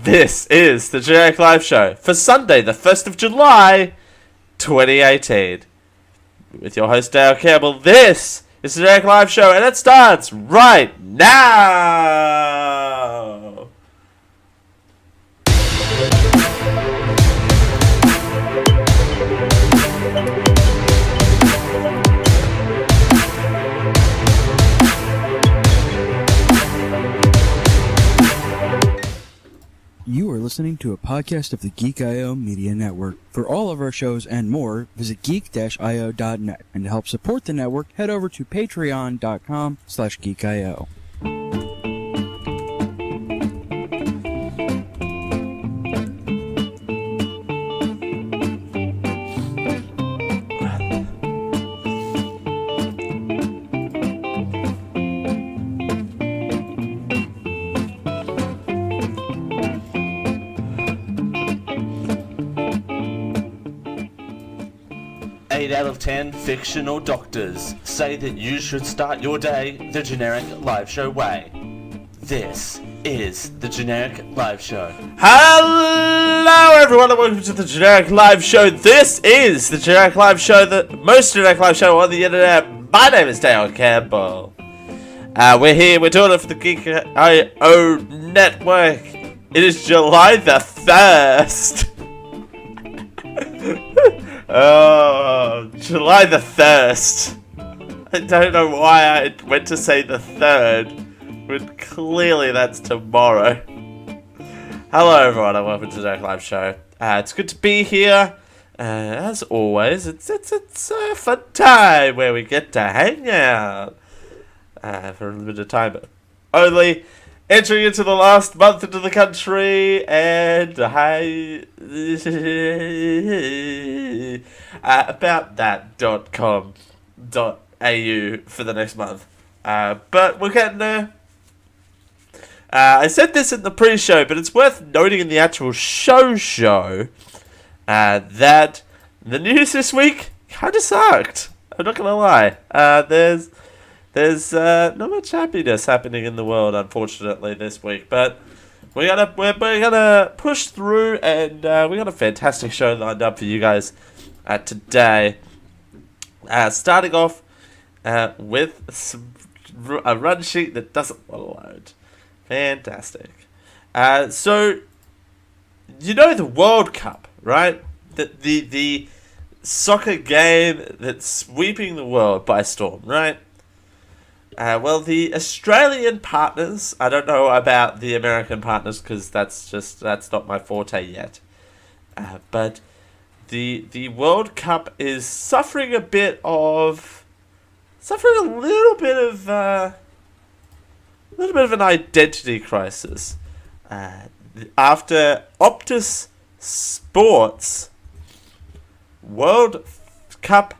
This is the Generic Live Show for Sunday, the 1st of July, 2018. With your host, Dale Campbell, this is the Generic Live Show, and it starts right now! You are listening to a podcast of the Geek.io Media Network. For all of our shows and more, visit geek-io.net. And to help support the network, head over to patreon.com/geek.io. Out of 10 fictional doctors say that you should start your day the Generic Live Show way. This is the Generic Live Show. Hello everyone and welcome to the Generic Live Show. This is the Generic Live Show, the most Generic Live Show on the internet. My name is Dale Campbell. We're here, we're doing it for the Geek.io Network. It is July the 1st. Oh, July the 1st. I don't know why I went to say the 3rd, but clearly that's tomorrow. Hello everyone and welcome to the Generic Live Show. It's good to be here. As always, it's a fun time where we get to hang out for a little bit of time, but only entering into the last month into the country, and aboutthat.com.au for the next month. But we're getting there. I said this in the pre-show, but it's worth noting in the actual show that the news this week kind of sucked. I'm not gonna lie. There's not much happiness happening in the world, unfortunately, this week. But we're gonna push through, and we got a fantastic show lined up for you guys today. Starting off with a run sheet that doesn't want to load. Fantastic. So you know the World Cup, right? The soccer game that's sweeping the world by storm, right? Well, the Australian partners, I don't know about the American partners because that's not my forte yet. But the World Cup is suffering a little bit of an identity crisis. After Optus Sport's World Cup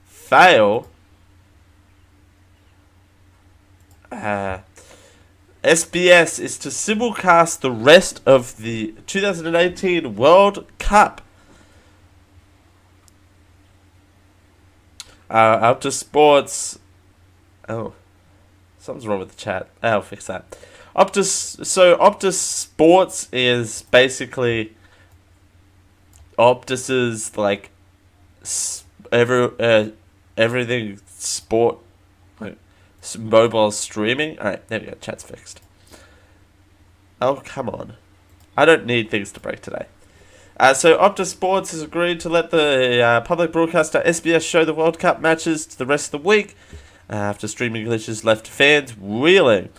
fail, SBS is to simulcast the rest of the 2018 World Cup. Optus Sports. Oh, something's wrong with the chat. I'll fix that. Optus Sports is basically Optus's like everything sport. Mobile streaming. Alright, there we go. Chat's fixed. Oh, come on. I don't need things to break today. So Optus Sports has agreed to let the public broadcaster SBS show the World Cup matches to the rest of the week after streaming glitches left fans reeling.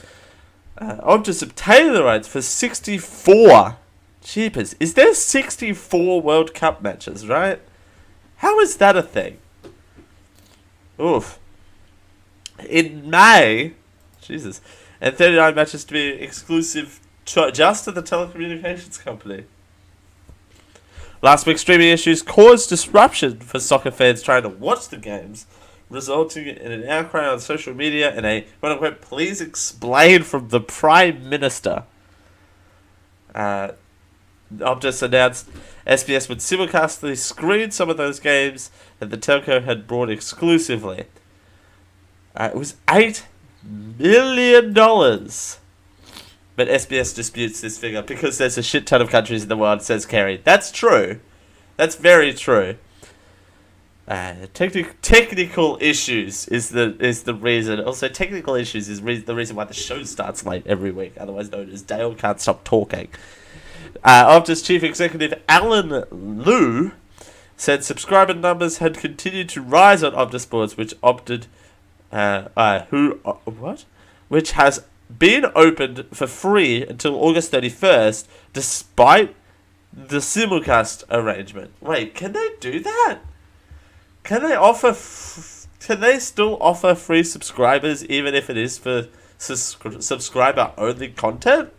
Optus obtained the rights for 64. Jeepers. Is there 64 World Cup matches, right? How is that a thing? Oof. In May, Jesus, and 39 matches to be exclusive just to the telecommunications company. Last week's streaming issues caused disruption for soccer fans trying to watch the games, resulting in an outcry on social media and a quote-unquote "please explain" from the Prime Minister. Optus announced SBS would simulcastly screen some of those games that the telco had brought exclusively. It was $8 million But SBS disputes this figure because there's a shit ton of countries in the world, says Kerry. That's true. That's very true. Technical issues is the reason. Also, technical issues is the reason why the show starts late every week, otherwise known as Dale Can't Stop Talking. Optus Chief Executive Alan Liu said subscriber numbers had continued to rise on Optus Sports, which has been opened for free until August 31st, despite the simulcast arrangement. Wait, can they do that? Can they offer? Can they still offer free subscribers even if it is for subscriber only content?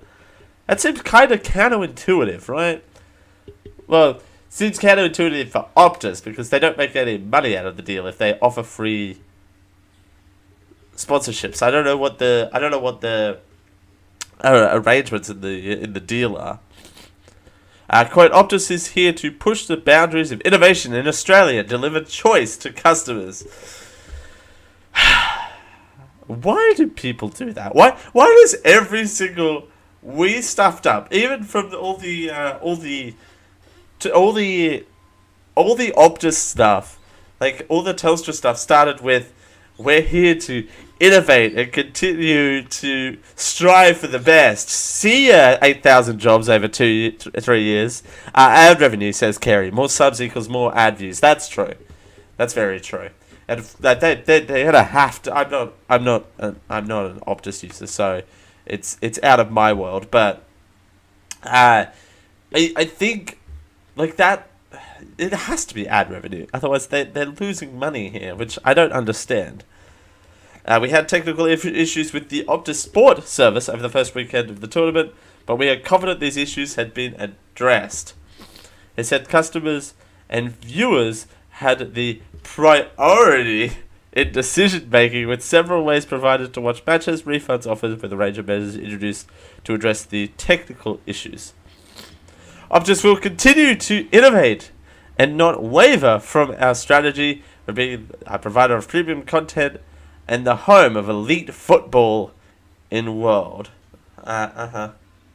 That seems kind of counterintuitive, right? Well, it seems counterintuitive for Optus because they don't make any money out of the deal if they offer free sponsorships. I don't know what the arrangements in the deal are. Quote, Optus is here to push the boundaries of innovation in Australia, deliver choice to customers. Why do people do that? Why does every single we stuffed up, even from all the Optus stuff, like all the Telstra stuff started with, we're here to innovate and continue to strive for the best. See ya, 8,000 jobs over 3 years. Ad revenue, says Kerry. More subs equals more ad views. That's true. That's very true. And they're gonna have to. I'm not an Optus user, so it's out of my world. But I think like that. It has to be ad revenue, otherwise they're losing money here, which I don't understand. We had technical issues with the Optus Sport service over the first weekend of the tournament, but we are confident these issues had been addressed. It said customers and viewers had the priority in decision making, with several ways provided to watch matches, refunds offered, with a range of measures introduced to address the technical issues. Optus will continue to innovate and not waver from our strategy of being a provider of premium content and the home of elite football in the world.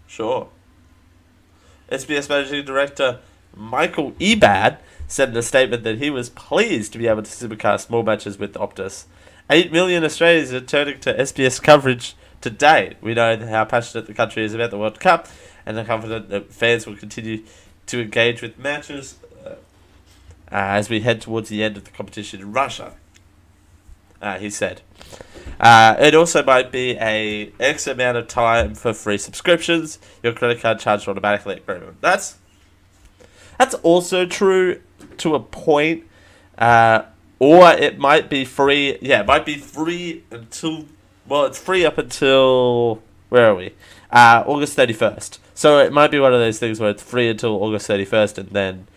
Sure. SBS Managing Director Michael Ebad said in a statement that he was pleased to be able to simulcast more matches with Optus. 8 million Australians are turning to SBS coverage to date. We know how passionate the country is about the World Cup, and are confident that fans will continue to engage with matches as we head towards the end of the competition in Russia, he said. It also might be a X amount of time for free subscriptions. Your credit card charged automatically at agreement. That's also true to a point. Or it might be free. Yeah, it might be free until... Well, it's free up until... Where are we? August 31st. So it might be one of those things where it's free until August 31st, and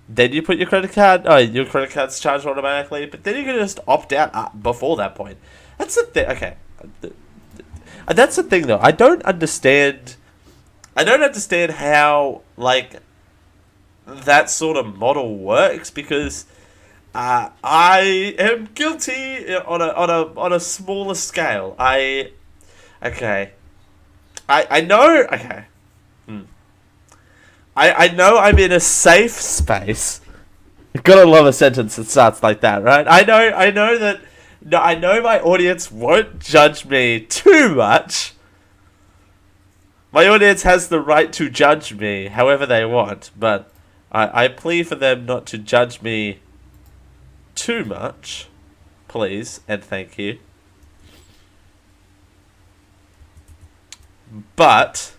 then you put your credit card... Oh, your credit card's charged automatically, but then you can just opt out before that point. That's the thing. Okay. That's the thing, though. I don't understand how, like, that sort of model works, because I am guilty on a smaller scale. I know. Okay. I know I'm in a safe space. Gotta love a sentence that starts like that, right? I know that. No, I know my audience won't judge me too much. My audience has the right to judge me however they want, but I plead for them not to judge me too much, please, and thank you. But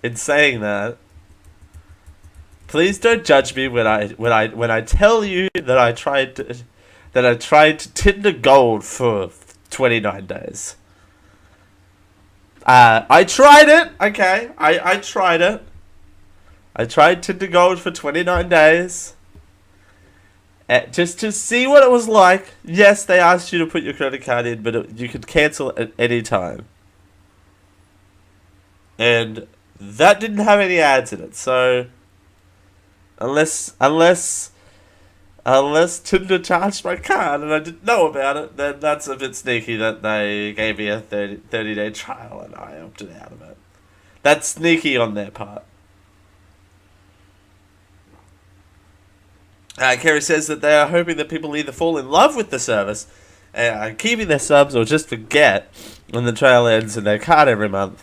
in saying that, please don't judge me when I tell you that I tried to Tinder Gold for 29 days. I tried it. Okay, I tried it. I tried Tinder Gold for 29 days. Just to see what it was like. Yes, they asked you to put your credit card in, but you could cancel at any time. And that didn't have any ads in it, so unless Tinder charged my card and I didn't know about it, then that's a bit sneaky that they gave me a 30-day trial and I opted out of it. That's sneaky on their part. Kerry says that they are hoping that people either fall in love with the service, keeping their subs, or just forget when the trail ends in their card every month.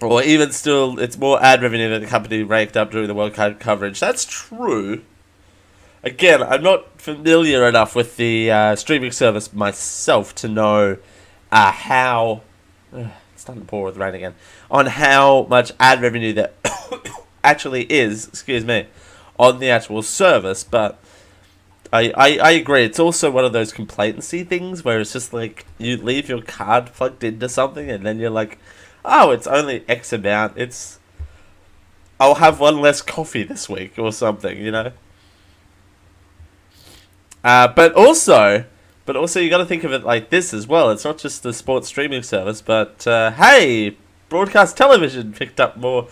Or even still, it's more ad revenue that the company raked up during the World Cup coverage. That's true. Again, I'm not familiar enough with the streaming service myself to know how... it's starting to pour with rain again. On how much ad revenue there actually is, on the actual service, but I agree. It's also one of those complacency things where it's just like you leave your card plugged into something and then you're like, oh, it's only X amount. I'll have one less coffee this week or something, you know. But also you got to think of it like this as well. It's not just the sports streaming service, but hey, broadcast television picked up more.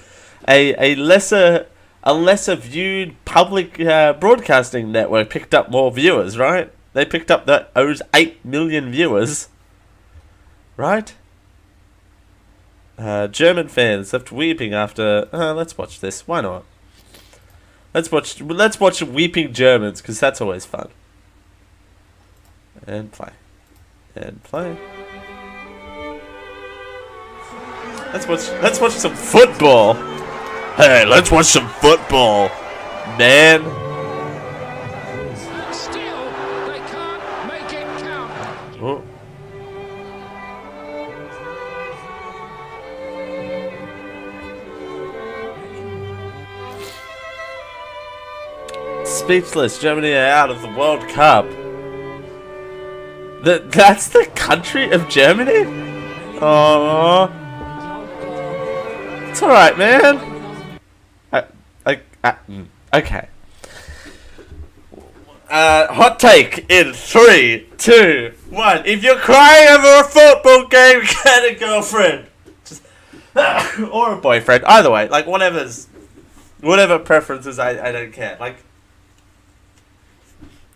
A lesser viewed public broadcasting network picked up more viewers, right? They picked up those 8 million viewers, right? German fans left weeping after. Let's watch this. Why not? Let's watch weeping Germans, because that's always fun. And play. Let's watch some football. Hey, let's watch some football, man. Still, they can't make it count. Oh. Speechless. Germany are out of the World Cup. That's the country of Germany? Oh, it's alright, man. Okay. Hot take in 3, 2, 1. If you're crying over a football game, get a girlfriend. Or a boyfriend. Either way, like whatever preferences, I don't care. Like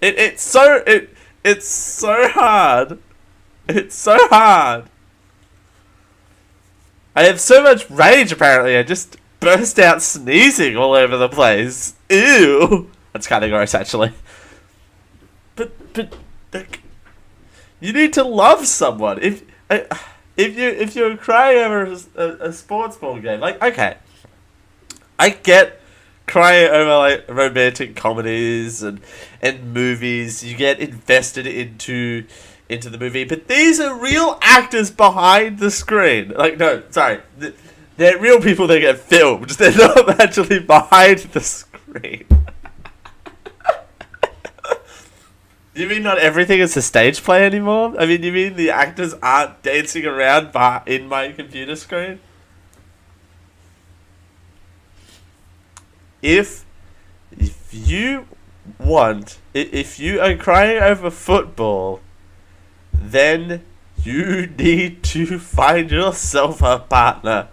it's so hard. It's so hard. I have so much rage apparently. I just burst out sneezing all over the place. Ew. That's kind of gross, actually. But like, you need to love someone. If you're crying over a sports ball game, like, okay, I get crying over like romantic comedies and movies. You get invested into the movie, but these are real actors behind the screen. Like, no, sorry. They're real people that get filmed. They're not actually behind the screen. You mean not everything is a stage play anymore? I mean, you mean the actors aren't dancing around in my computer screen? If you are crying over football, then you need to find yourself a partner.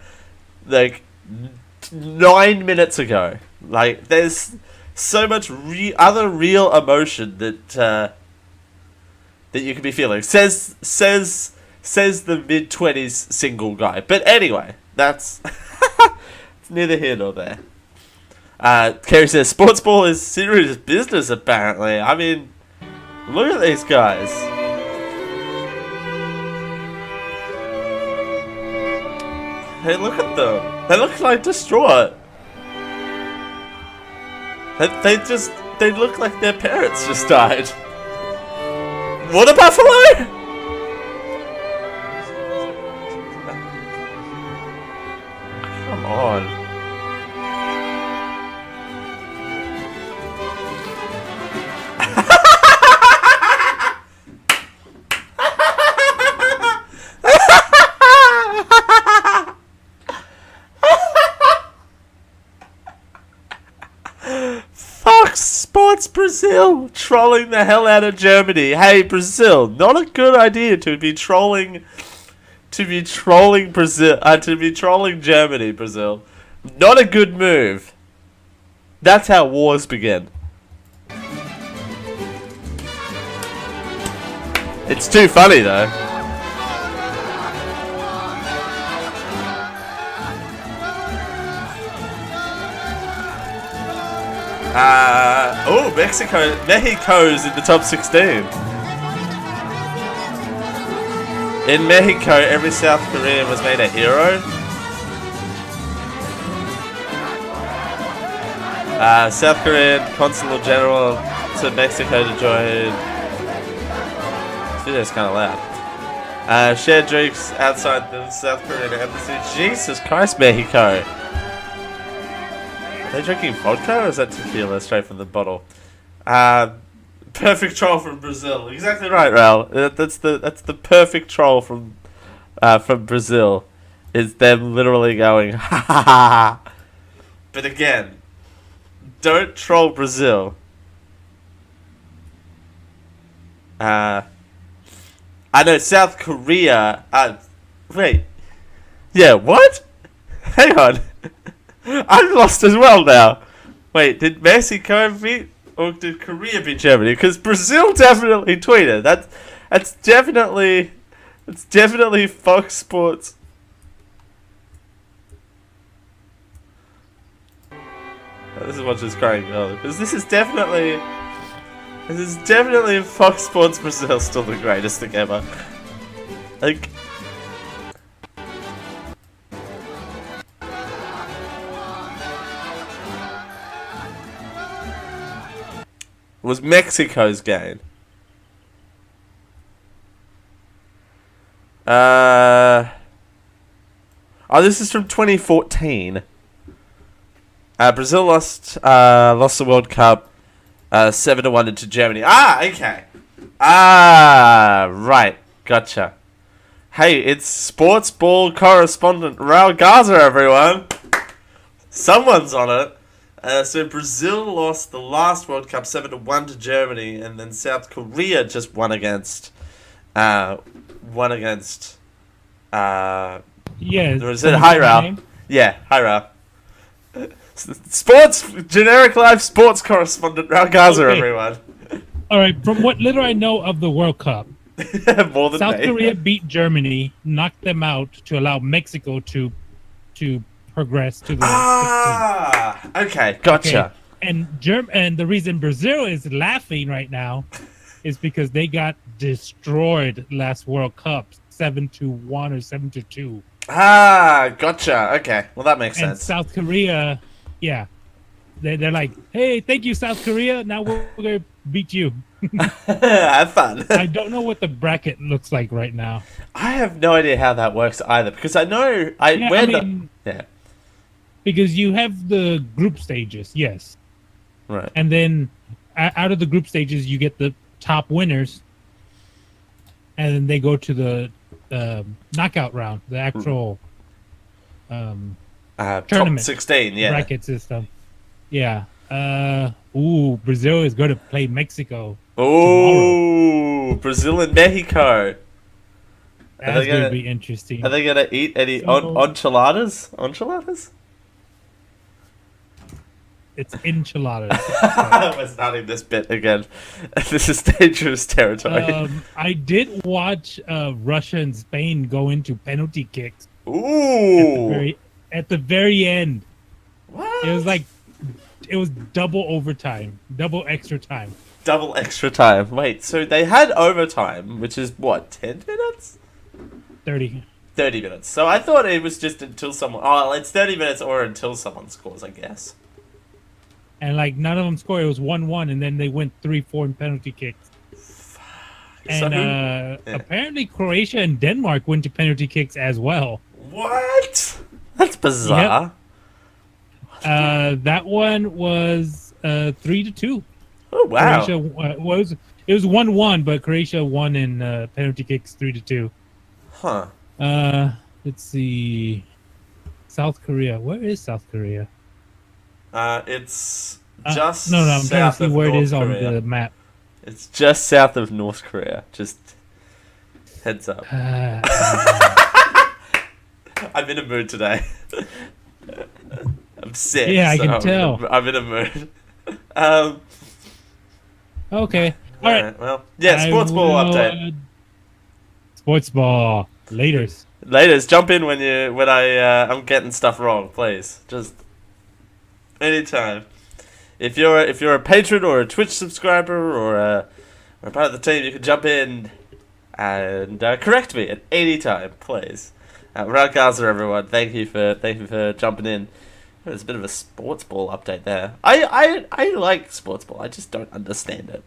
Like 9 minutes ago, like there's so much other real emotion that you could be feeling. Says the mid-20s single guy. But anyway, that's it's neither here nor there. Kerry says sports ball is serious business. Apparently, I mean, look at these guys. Hey, look at them. They look like distraught. They look like their parents just died. Water buffalo? Come on. Fox Sports Brazil trolling the hell out of Germany. Hey, Brazil, not a good idea to be trolling Brazil, to be trolling Germany, Brazil. Not a good move. That's how wars begin. It's too funny though. Mexico's in the top 16. In Mexico, every South Korean was made a hero. South Korean Consul General to Mexico to join. This video's kind of loud. Shared drinks outside the South Korean embassy. Jesus Christ, Mexico. Are they drinking vodka or is that tequila straight from the bottle? Perfect troll from Brazil. Exactly right, Ral. That's the perfect troll from Brazil. Is them literally going ha ha ha. But again, don't troll Brazil. I know South Korea. Wait. Yeah, what? Hang on. I'm lost as well now. Wait, did Mexico beat or did Korea beat Germany? Because Brazil definitely tweeted. That's definitely Fox Sports. This is what's just crying out because this is definitely Fox Sports Brazil still the greatest thing ever. Like. Was Mexico's gain. Oh, this is from 2014. Brazil lost the World Cup 7-1 to Germany. Okay. Right. Gotcha. Hey, it's sports ball correspondent Raul Garza, everyone. Someone's on it. So Brazil lost the last World Cup 7-1 to Germany, and then South Korea just won against. Yeah. Hi, Raul. Yeah, hi, Raul. Generic live sports correspondent Raul Garza, everyone. All right, from what little I know of the World Cup, more than South me. Korea beat Germany, knocked them out to allow Mexico to progress to the 16. Okay, gotcha. Okay. And the reason Brazil is laughing right now is because they got destroyed last World Cup 7-1 or 7-2. Gotcha. Okay, well that makes And sense. South Korea, yeah, they're like, hey, thank you, South Korea. Now we're gonna beat you. Have fun. I don't know what the bracket looks like right now. I have no idea how that works either because I know because you have the group stages, yes, right, and then out of the group stages you get the top winners, and then they go to the knockout round, the actual top tournament 16, yeah. bracket system. Yeah. Brazil is going to play Mexico. Oh, Brazil and Mexico. That's going to be interesting. Are they going to eat any enchiladas? Enchiladas? It's enchiladas. We're starting this bit again. This is dangerous territory. I did watch Russia and Spain go into penalty kicks. Ooh. At the very end. What? It was double overtime, double extra time. Double extra time. Wait, so they had overtime, which is what, 10 minutes? 30 minutes. So I thought it was just until someone... Oh, it's 30 minutes or until someone scores, I guess. And none of them scored. It was 1-1, and then they went 3-4 in penalty kicks. And apparently Croatia and Denmark went to penalty kicks as well. What? That's bizarre. Yep. That one was 3-2. Oh wow! Croatia it was 1-1, but Croatia won in penalty kicks 3-2. Huh. Let's see. South Korea. Where is South Korea? It's just no. I'm trying to see where North it is Korea. on the map. It's just south of North Korea. Just heads up. I'm in a mood today. I'm sick. Yeah, I can tell. I'm in a mood. Okay. All right. Well, yeah. Sports ball update. Sports ball. Laters. Jump in when I'm getting stuff wrong, please. Just anytime. if you're a patron or a Twitch subscriber or a part of the team, you can jump in and correct me at any time, please. Roundcastle, everyone, thank you for jumping in. There's a bit of a sports ball update there. I like sports ball. I just don't understand it.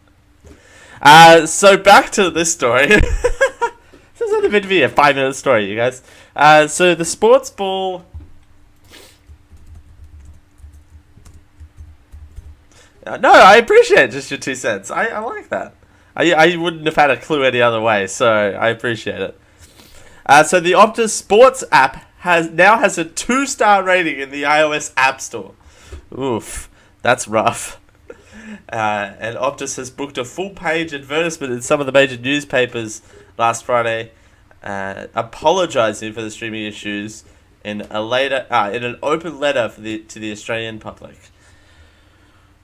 So back to this story. This is only meant to be a 5-minute story, you guys. So the sports ball. No, I appreciate just your 2 cents. I like that. I wouldn't have had a clue any other way, so I appreciate it. So the Optus Sports app now has a 2-star rating in the iOS App Store. Oof, that's rough. And Optus has booked a full-page advertisement in some of the major newspapers last Friday, apologising for the streaming issues in an open letter to the Australian public.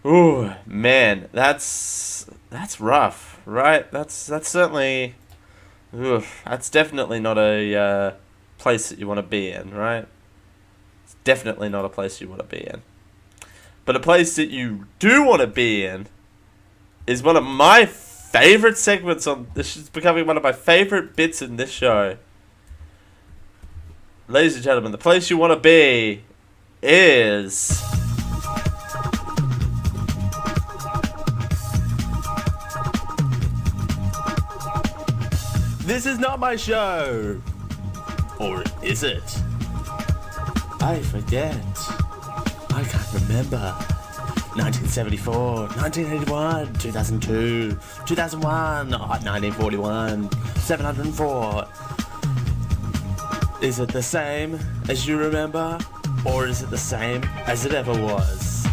Ooh, man, that's rough, right? That's certainly, that's definitely not a place that you want to be in, right? It's definitely not a place you want to be in. But a place that you do want to be in is one of my favorite segments on this. Is becoming one of my favorite bits in this show. Ladies and gentlemen, the place you want to be is... This is not my show. Or is it? I forget. I can't remember. 1974, 1981, 2002, 2001, 1941, 704. Is it the same as you remember? Or is it the same as it ever was?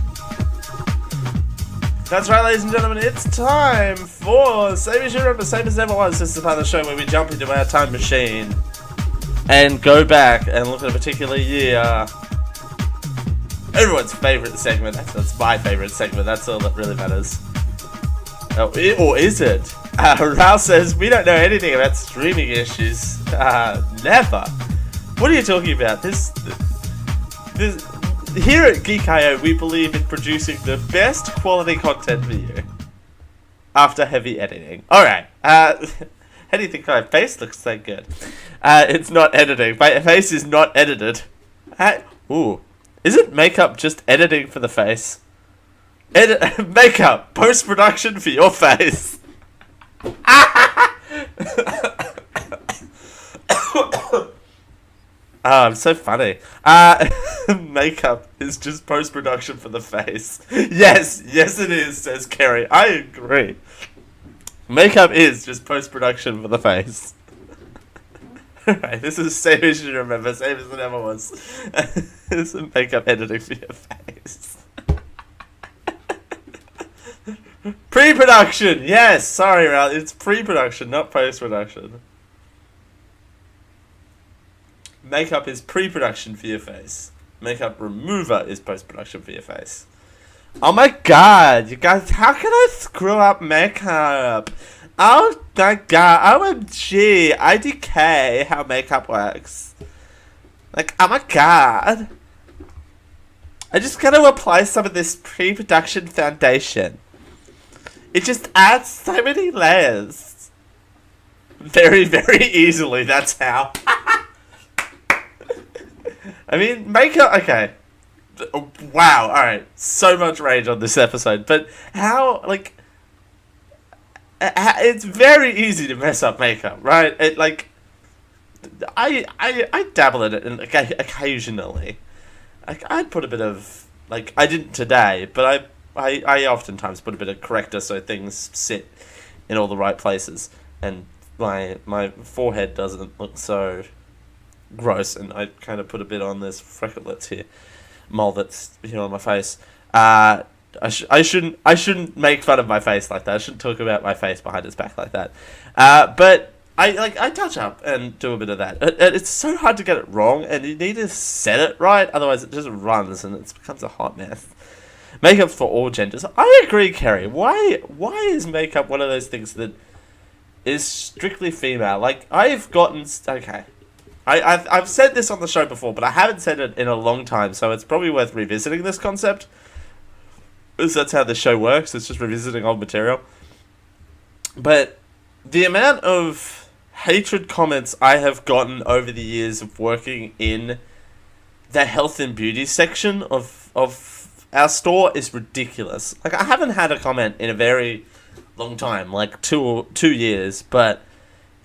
That's right, ladies and gentlemen, it's time for Same as You Remember, Same as Ever Was. This is the part of the show where we jump into our time machine and go back and look at a particular year. Everyone's favourite segment. That's my favourite segment. That's all that really matters. Oh, or is it? Ralph says, we don't know anything about streaming issues. Never. What are you talking about? This here at Geek.io, we believe in producing the best quality content for you after heavy editing. Alright, how do you think my face looks so good? It's not editing. My face is not edited. Ooh. Isn't makeup just editing for the face? Makeup, post-production for your face. I'm so funny. Makeup is just post-production for the face. Yes it is, says Kerry. I agree. Makeup is just post-production for the face. Alright, this is Same as You Remember, Same as it ever was. This is makeup editing for your face. Pre-production! Yes! Sorry, Ralph. It's pre-production, not post-production. Makeup is pre-production for your face. Makeup remover is post-production for your face. Oh my god, you guys, how can I screw up makeup? Oh my god, OMG, IDK, how makeup works. Like, oh my god. I just gotta apply some of this pre-production foundation. It just adds so many layers. Very, very easily, that's how. I mean, makeup, okay. Wow, alright. So much rage on this episode. But how, like... It's very easy to mess up makeup, right? It, like... I dabble in it occasionally. Like, I'd put a bit of... Like, I didn't today, but I oftentimes put a bit of corrector so things sit in all the right places. And my forehead doesn't look so... gross, and I kind of put a bit on this frecklets here, mole that's here on my face. I shouldn't make fun of my face like that. I shouldn't talk about my face behind its back like that. But I touch up and do a bit of that. It's so hard to get it wrong, and you need to set it right, otherwise it just runs and it becomes a hot mess. Makeup for all genders. I agree, Kerry. Why is makeup one of those things that is strictly female? Like, I've gotten... Okay. I've said this on the show before, but I haven't said it in a long time, so it's probably worth revisiting this concept. because that's how the show works. It's just revisiting old material. But the amount of hatred comments I have gotten over the years of working in the health and beauty section of our store is ridiculous. Like, I haven't had a comment in a very long time, like two years, but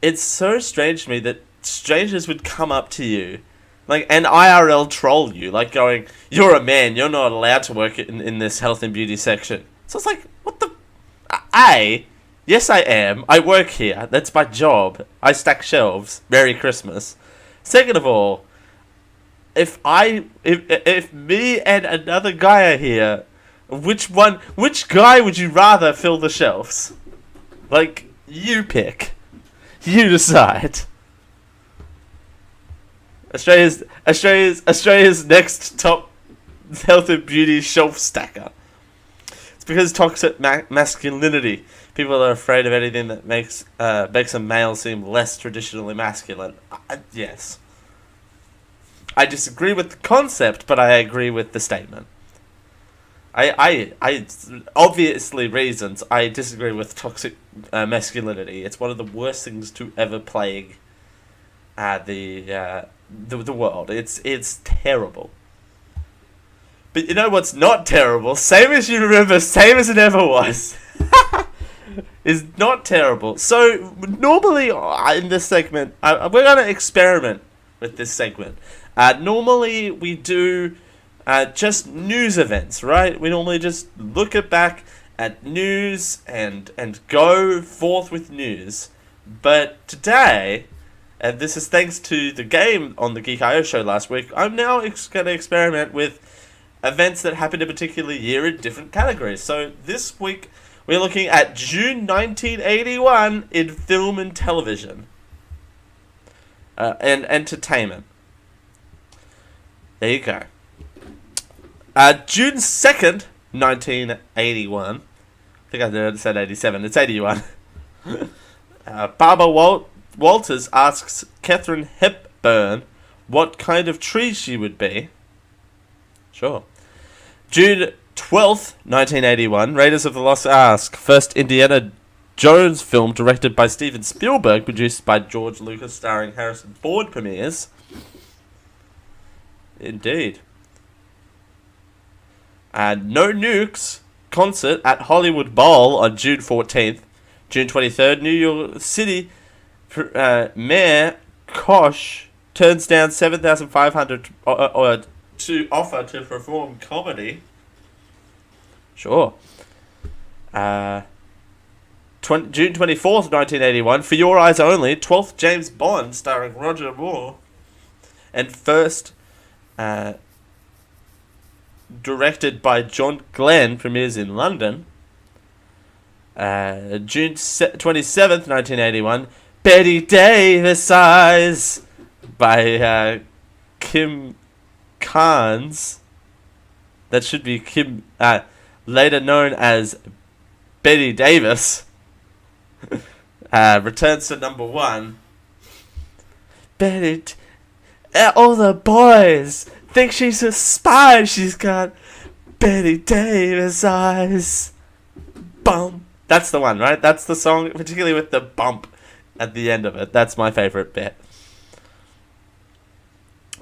it's so strange to me that strangers would come up to you, like, and IRL troll you, like going, "You're a man, you're not allowed to work in this health and beauty section." So it's like, what the... Yes I am, I work here, that's my job, I stack shelves, Merry Christmas. Second of all, if me and another guy are here, which guy would you rather fill the shelves? Like, you pick. You decide. Australia's next top health and beauty shelf stacker. It's because toxic masculinity. People are afraid of anything that makes a male seem less traditionally masculine. Yes. I disagree with the concept, but I agree with the statement. I obviously reasons I disagree with toxic masculinity. It's one of the worst things to ever plague the world. It's terrible. But you know what's not terrible? Same as you remember, same as it ever was. Is not terrible. So normally in this segment, we're going to experiment with this segment. Normally we do just news events, right? We normally just look back at news and go forth with news. But today, and this is thanks to the game on the Geek.io show last week, I'm now going to experiment with events that happened in a particular year in different categories. So this week, we're looking at June 1981 in film and television. And entertainment. There you go. June 2nd, 1981. I think I said 87. It's 81. Barbara Walters asks Katharine Hepburn what kind of tree she would be. Sure. June 12th, 1981. Raiders of the Lost Ark. First Indiana Jones film directed by Steven Spielberg, produced by George Lucas, starring Harrison Ford, premieres. Indeed. No Nukes concert at Hollywood Bowl on June 14th. June 23rd, New York City Mayor Koch turns down $7,500 to offer to perform comedy. Sure. June 24th, 1981, For Your Eyes Only, 12th James Bond, starring Roger Moore, and first directed by John Glenn, premieres in London. June 27th, 1981, Betty Davis Eyes, by Kim Carnes. That should be Kim, later known as Betty Davis. Returns to number 1. Betty, all the boys think she's a spy. She's got Betty Davis eyes. Bump. That's the one, right? That's the song, particularly with the bump at the end of it. That's my favorite bit.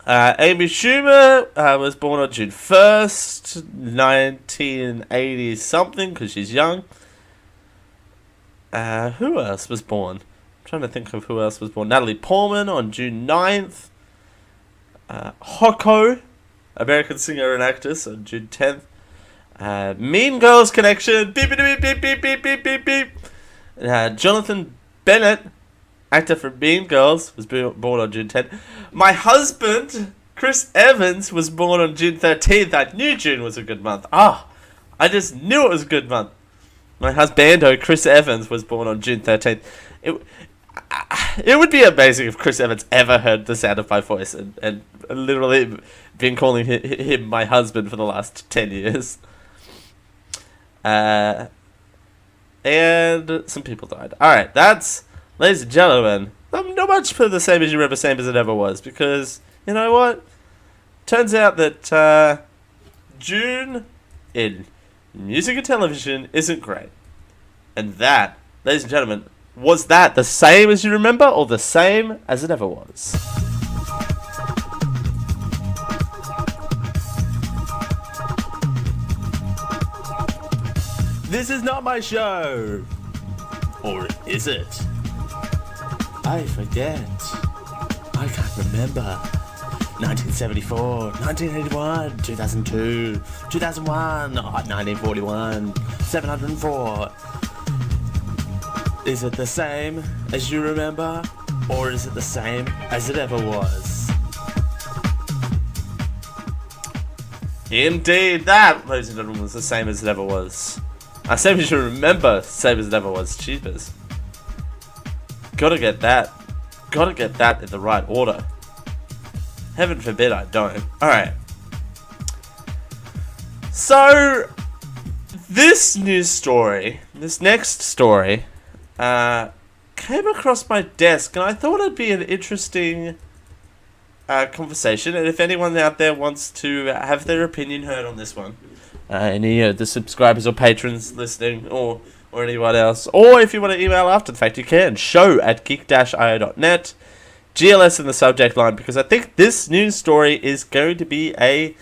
Amy Schumer was born on June 1st, 1980 something, because she's young. Who else was born? I'm trying to think of who else was born. Natalie Portman on June 9th. Hoko, American singer and actress, on June 10th. Mean Girls Connection. Beep, beep, beep, beep, beep, beep, beep, beep, beep. Jonathan Bennett, actor for Mean Girls, was born on June 10th. My husband, Chris Evans, was born on June 13th. I knew June was a good month. I just knew it was a good month. My husbando, Chris Evans, was born on June 13th. It would be amazing if Chris Evans ever heard the sound of my voice and literally been calling him my husband for the last 10 years. And some people died. Alright, that's, ladies and gentlemen, not much for the same as you remember, same as it ever was. Because, you know what? Turns out that June in music and television isn't great. And that, ladies and gentlemen, was that the same as you remember or the same as it ever was? This is not my show. Or is it? I forget. I can't remember. 1974, 1981, 2002, 2001, 1941, 704. Is it the same as you remember? Or is it the same as it ever was? Indeed, that, ladies and gentlemen, was the same as it ever was. Same as you remember, same as it ever was. Cheapers. Gotta get that. Gotta get that in the right order. Heaven forbid I don't. Alright. So, this news story, this next story, came across my desk, and I thought it'd be an interesting conversation. And if anyone out there wants to have their opinion heard on this one, any of the subscribers or patrons listening, or anyone else, or if you want to email after the fact, you can. show@geek-io.net. GLS in the subject line, because I think this news story is going to be a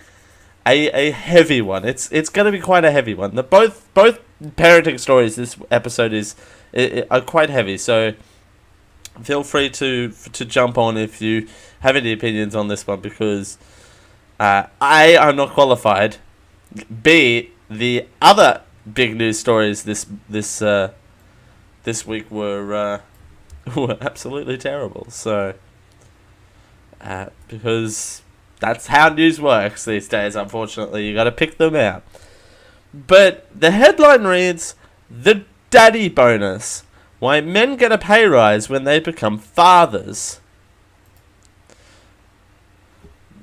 heavy one. It's going to be quite a heavy one. Both parenting stories this episode are quite heavy, so feel free to jump on if you have any opinions on this one, because A, I'm not qualified. B, the other big news stories this week were absolutely terrible. So, because that's how news works these days, unfortunately. You got to pick them out. But the headline reads, "The Daddy Bonus. Why men get a pay rise when they become fathers."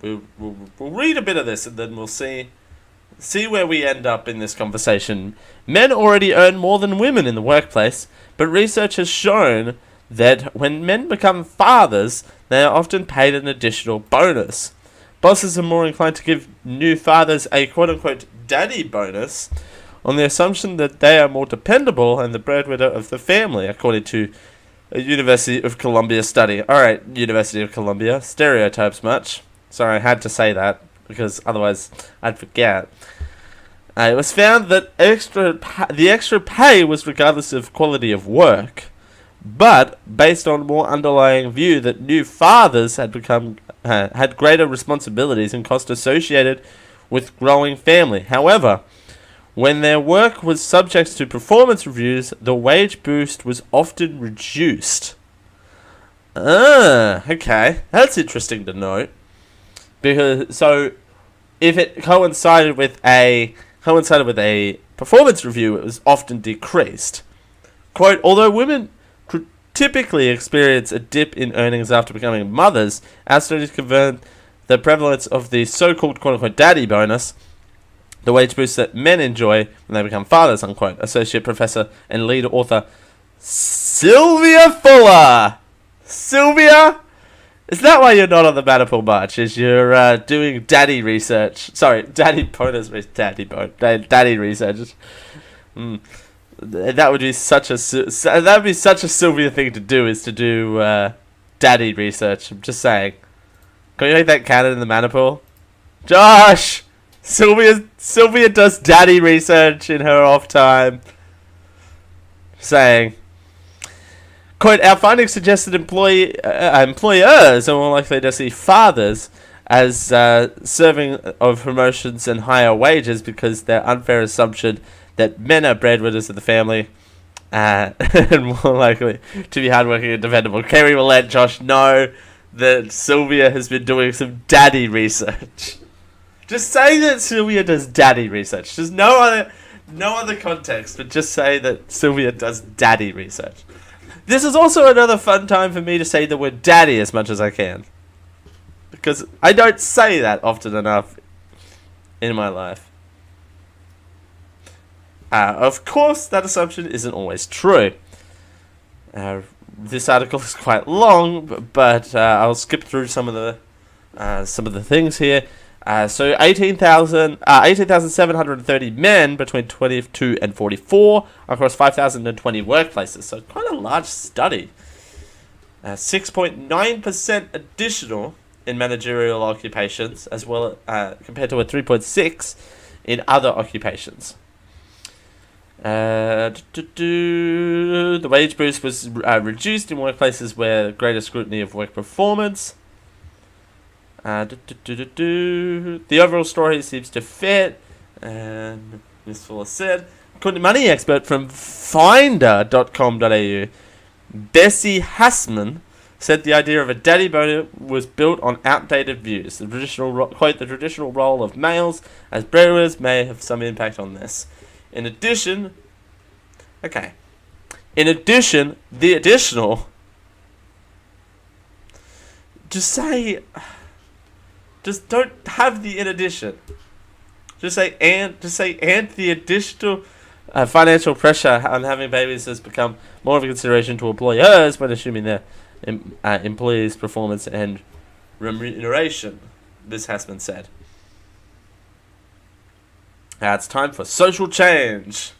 We'll read a bit of this and then we'll see where we end up in this conversation. Men already earn more than women in the workplace, but research has shown that when men become fathers, they are often paid an additional bonus. Bosses are more inclined to give new fathers a quote-unquote daddy bonus on the assumption that they are more dependable and the breadwinner of the family, according to a University of Columbia study. Alright, University of Columbia, stereotypes much. Sorry, I had to say that, because otherwise I'd forget. It was found that the extra pay was regardless of quality of work, but based on more underlying view that new fathers had greater responsibilities and costs associated with growing family. However, when their work was subject to performance reviews, the wage boost was often reduced. Okay, that's interesting to note. Because if it coincided with a performance review, it was often decreased. Quote, although women typically experience a dip in earnings after becoming mothers, our studies confirm the prevalence of the so-called quote-unquote daddy bonus, the wage boost that men enjoy when they become fathers, unquote. Associate Professor and lead author Sylvia Fuller. Sylvia? Is that why you're not on the Maniple March? Is you're doing daddy research? Sorry, daddy bonus, daddy research. That would be such a Sylvia thing to do, is to do daddy research. I'm just saying. Can you make that canon in the Maniple? Josh, Sylvia does daddy research in her off time. Saying. Quote, our findings suggest that employers are more likely to see fathers as serving of promotions and higher wages because their unfair assumption that men are breadwinners of the family and more likely to be hardworking and dependable. Kerry will let Josh know that Sylvia has been doing some daddy research. Just say that Sylvia does daddy research. There's no other context, but just say that Sylvia does daddy research. This is also another fun time for me to say the word daddy as much as I can, because I don't say that often enough in my life. Of course, that assumption isn't always true. This article is quite long, but I'll skip through some of the things here. So 18,730 men between 22 and 44 across 5,020 workplaces. So quite a large study. 6.9% additional in managerial occupations, as well compared to a 3.6 in other occupations. The wage boost was reduced in workplaces where greater scrutiny of work performance. The overall story seems to fit, and this fellow said, according to money expert from finder.com.au, Bessie Hassman said the idea of a daddy boner was built on outdated views. The traditional role of males as breadwinners may have some impact on this. In addition, the additional, just don't have the in addition. Just say the additional financial pressure on having babies has become more of a consideration to employers when assuming their employees' performance and remuneration. This has been said. It's time for social change.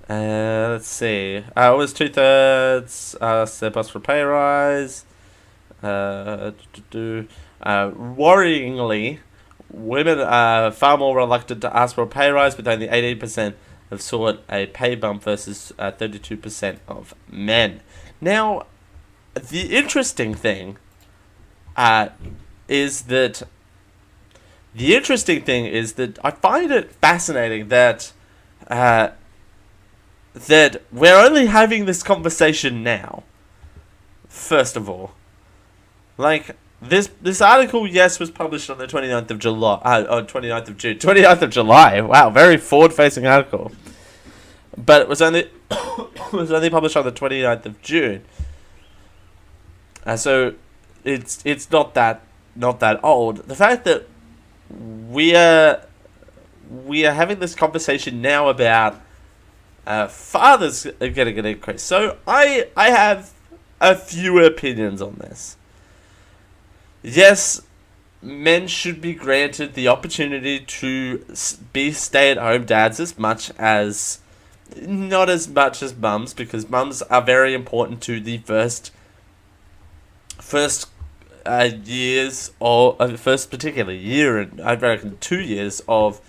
Let's see. It was 2/3 step us for pay rise. Worryingly, women are far more reluctant to ask for a pay rise, with only 18% have sought a pay bump versus 32% of men. Now, the interesting thing is that I find it fascinating that that we're only having this conversation now. First of all, like this article, yes, was published on the 29th of July. 29th of June, 29th of July. Wow, very forward-facing article. But it was only published on the 29th of June. So it's not that old. The fact that we are having this conversation now about fathers are getting an increase. So I have a few opinions on this. Yes, men should be granted the opportunity to be stay-at-home dads not as much as mums, because mums are very important to the first years, or first particular year, and I reckon 2 years of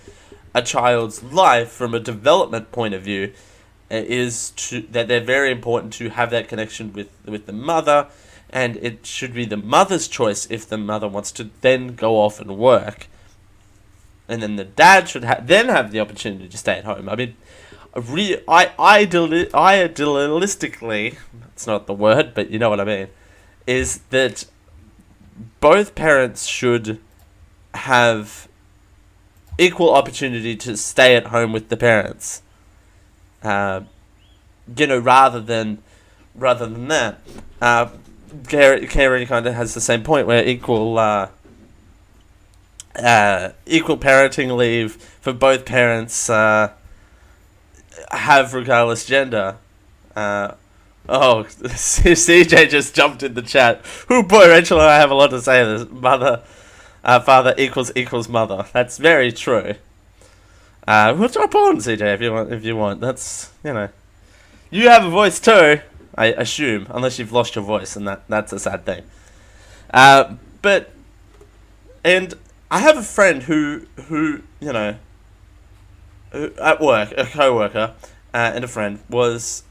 a child's life from a development point of view, that they're very important to have that connection with the mother, and it should be the mother's choice if the mother wants to then go off and work, and then the dad should then have the opportunity to stay at home. I mean, idealistically, it's not the word, but you know what I mean, is that both parents should have equal opportunity to stay at home with the parents. Rather than that. Carrie kind of has the same point, where equal parenting leave for both parents have regardless gender. CJ just jumped in the chat. Oh boy, Rachel and I have a lot to say. This father equals mother. That's very true. We'll drop on, CJ, if you want. That's, you have a voice too, I assume, unless you've lost your voice, and that's a sad thing. But I have a friend who at work, a co-worker, and a friend was,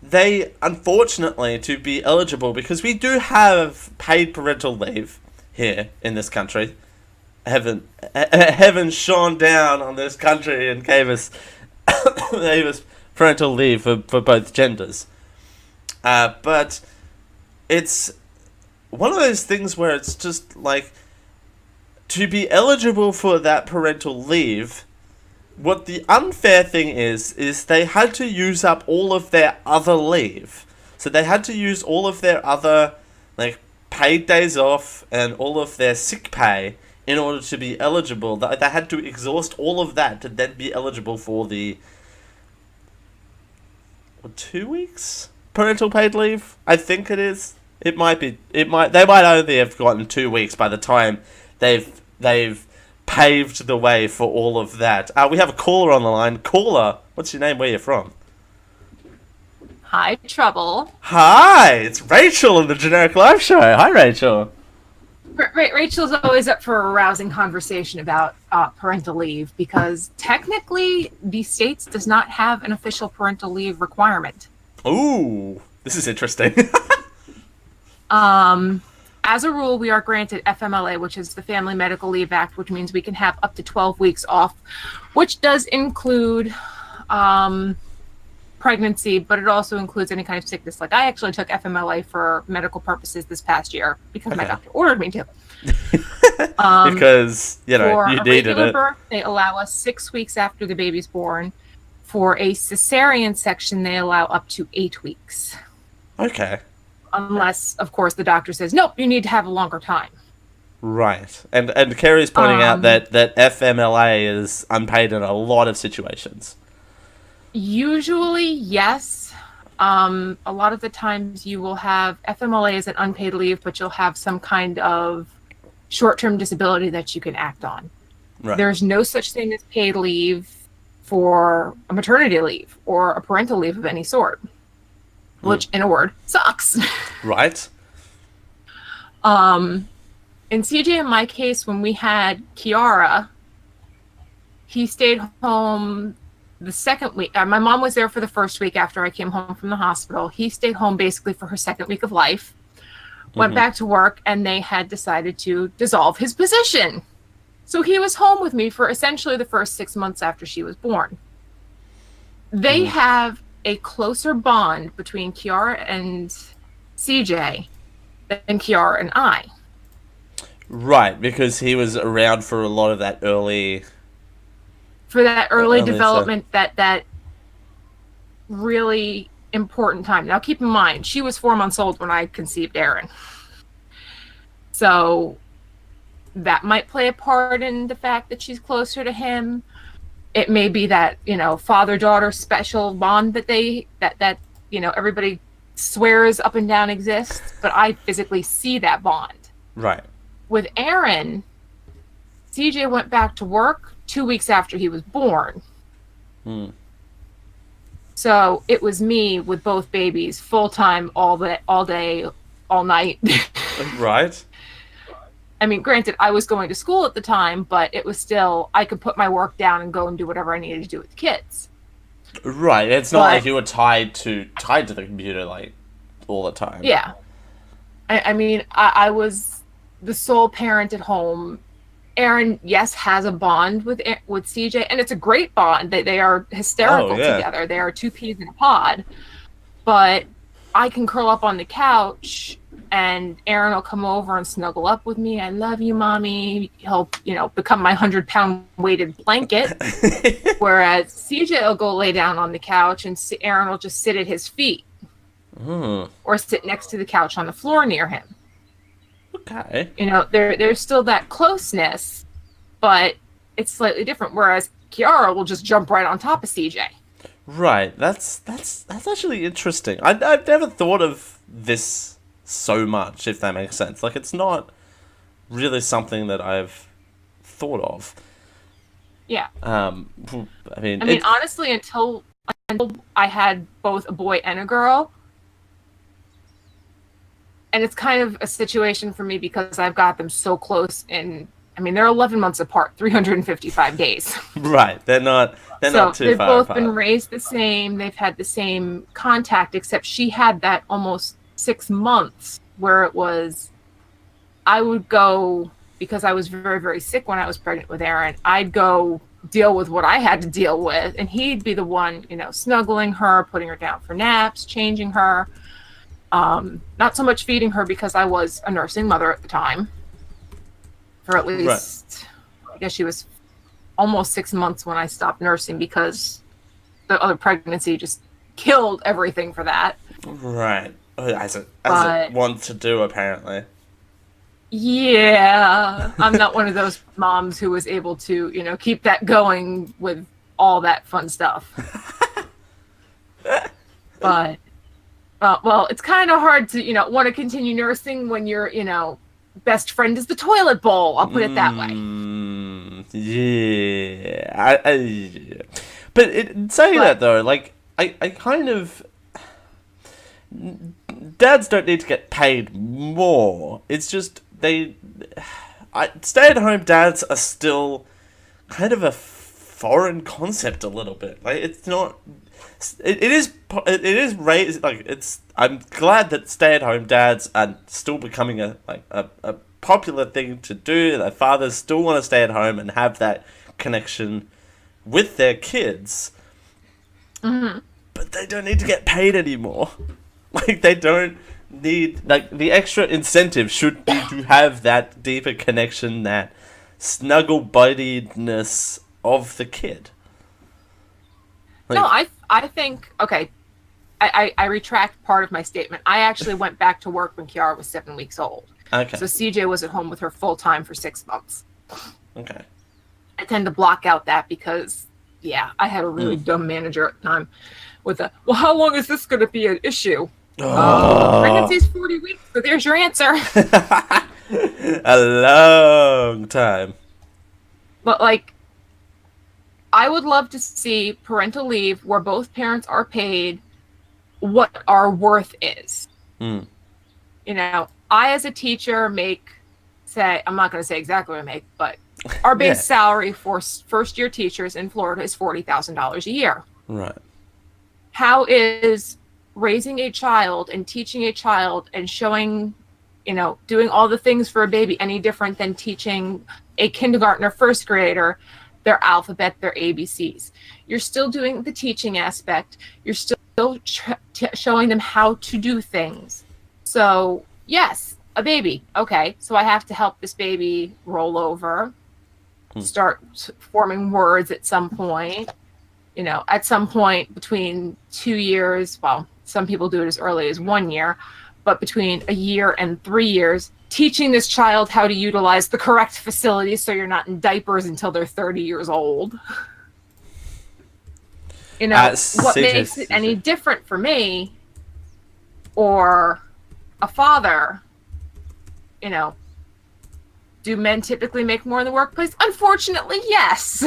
they, unfortunately, to be eligible, because we do have paid parental leave here in this country. Heaven shone down on this country and gave us parental leave for both genders. But it's one of those things where it's just like, to be eligible for that parental leave, what the unfair thing is they had to use up all of their other leave. So they had to use all of their other, paid days off and all of their sick pay in order to be eligible. They had to exhaust all of that to then be eligible for the 2 weeks parental paid leave, I think it is. It might be. They might only have gotten 2 weeks by the time they've paved the way for all of that. We have a caller on the line. Caller, what's your name? Where you from? Hi, Trouble. Hi, it's Rachel in the Generic Live Show. Hi, Rachel. Rachel's always up for a rousing conversation about parental leave because technically the States does not have an official parental leave requirement. Ooh, this is interesting. As a rule, we are granted FMLA, which is the Family Medical Leave Act, which means we can have up to 12 weeks off, which does include pregnancy, but it also includes any kind of sickness. Like I actually took FMLA for medical purposes this past year because my doctor ordered me to. Because, you needed it. Birth, they allow us 6 weeks after the baby's born. For a cesarean section, they allow up to 8 weeks. Okay. Unless, of course, the doctor says, nope, you need to have a longer time. Right. And Kerry's pointing out that FMLA is unpaid in a lot of situations. Usually, yes. A lot of the times you will have FMLA as an unpaid leave, but you'll have some kind of short-term disability that you can act on. Right. There's no such thing as paid leave for a maternity leave or a parental leave of any sort, which, in a word, sucks. Right. In CJ, in my case, when we had Kiara, he stayed home the second week. My mom was there for the first week after I came home from the hospital. He stayed home basically for her second week of life, went back to work, and they had decided to dissolve his position. So he was home with me for essentially the first 6 months after she was born. They have a closer bond between Kiara and CJ than Kiara and I. Right, because he was around for a lot of that early... For that early development, that really important time. Now, keep in mind, she was 4 months old when I conceived Aaron. So that might play a part in the fact that she's closer to him. It may be that, father-daughter special bond that everybody swears up and down exists, but I physically see that bond. Right. With Aaron, CJ went back to work 2 weeks after he was born. So it was me with both babies, full-time, all day, all night. Right. I mean, granted, I was going to school at the time, but it was still, I could put my work down and go and do whatever I needed to do with the kids. Right. It's not like you were tied to the computer, like, all the time. Yeah. I mean, I was the sole parent at home. Aaron, yes, has a bond with CJ, and it's a great bond. They are hysterical together. They are two peas in a pod. But I can curl up on the couch, and Aaron will come over and snuggle up with me. I love you, mommy. He'll, become my 100-pound weighted blanket. Whereas CJ will go lay down on the couch, and Aaron will just sit at his feet, or sit next to the couch on the floor near him. Okay. There's still that closeness, but it's slightly different. Whereas Kiara will just jump right on top of CJ. Right. That's actually interesting. I've never thought of this so much, if that makes sense. Like, it's not really something that I've thought of. Yeah. I mean, honestly, until I had both a boy and a girl. And it's kind of a situation for me because I've got them so close, and they're 11 months apart, 355 days. Right, they're not too far apart. They've both been raised the same. They've had the same contact, except she had that almost 6 months where it was, I would go, because I was very, very sick when I was pregnant with Aaron, I'd go deal with what I had to deal with, and he'd be the one, snuggling her, putting her down for naps, changing her. Not so much feeding her because I was a nursing mother at the time. For at least, I guess she was almost 6 months when I stopped nursing because the other pregnancy just killed everything for that. Right. As it wants to do, apparently. Yeah. I'm not one of those moms who was able to, keep that going with all that fun stuff. But Well, it's kind of hard to, want to continue nursing when your, best friend is the toilet bowl. I'll put it that way. Yeah. But saying that, though, like, I kind of... Dads don't need to get paid more. It's just stay-at-home dads are still kind of a foreign concept a little bit. Like, it's not... It is raised, like, I'm glad that stay-at-home dads are still becoming a popular thing to do. That fathers still want to stay at home and have that connection with their kids. Mm-hmm. But they don't need to get paid anymore. Like, they don't need... Like, the extra incentive should be to have that deeper connection, that snuggle-buddiedness of the kid. Like, No, I think, okay, I retract part of my statement. I actually went back to work when Kiara was 7 weeks old. Okay. So CJ was at home with her full time for 6 months. Okay. I tend to block out that because, I had a really dumb manager at the time with well, how long is this going to be an issue? Pregnancy's 40 weeks, so there's your answer. A long time. But, like, I would love to see parental leave where both parents are paid what our worth is. Mm. I, as a teacher, I'm not going to say exactly what I make, but our base salary for first-year teachers in Florida is $40,000 a year. Right. How is raising a child and teaching a child and showing, doing all the things for a baby any different than teaching a kindergartner, first grader their alphabet, their ABCs? You're still doing the teaching aspect. You're still showing them how to do things. So, yes, a baby. Okay, so I have to help this baby roll over, start forming words at some point. At some point between 2 years, well, some people do it as early as 1 year, but between a year and 3 years, teaching this child how to utilize the correct facilities so you're not in diapers until they're 30 years old. What makes it any different for me or a father? Do men typically make more in the workplace? Unfortunately, yes.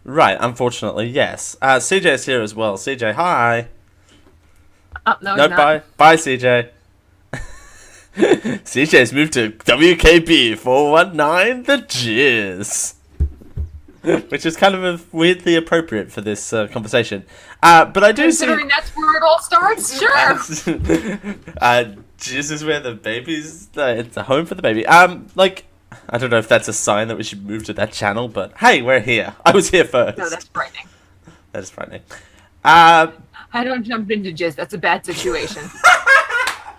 Right, unfortunately, yes. CJ's here as well. CJ, hi. No, he's not. Bye, CJ. CJ's moved to WKB 419 The Jizz. Which is kind of weirdly appropriate for this conversation. But I do Considering that's where it all starts, sure. Jizz is where the baby's... it's a home for the baby. I don't know if that's a sign that we should move to that channel, but hey, we're here. I was here first. No, that's frightening. That is frightening. I don't jump into jizz. That's a bad situation.